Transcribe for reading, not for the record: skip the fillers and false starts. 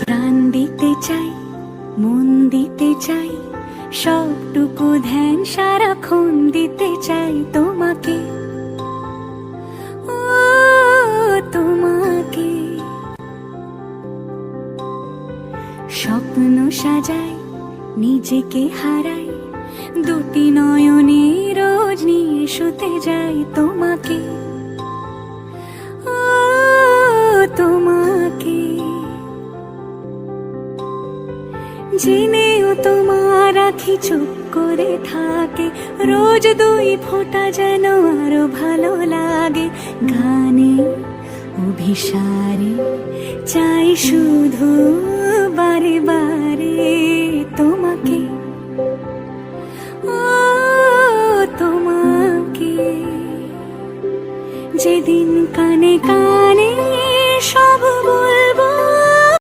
প্রাণ দিতে চাই, মন দিতে চাই, সবটুকু ধ্যান সারাক্ষণ দিতে চাই তোমাকে, ও তোমাকে। স্বপ্ন সাজাই, নিজেকে হারাই, দুটি নয়নে রোজ নিয়ে শুতে যাই তোমাকে, ও তোমাকে। জেনেও তোমার আখি চুপ করে থাকে, রোজ দুই ফোঁটা যেন আরো ভালো লাগে। গানে অভিসারে চাই শুধু বারে বারে তোমাকে, ও তোমাকে। যেদিন কানে কানে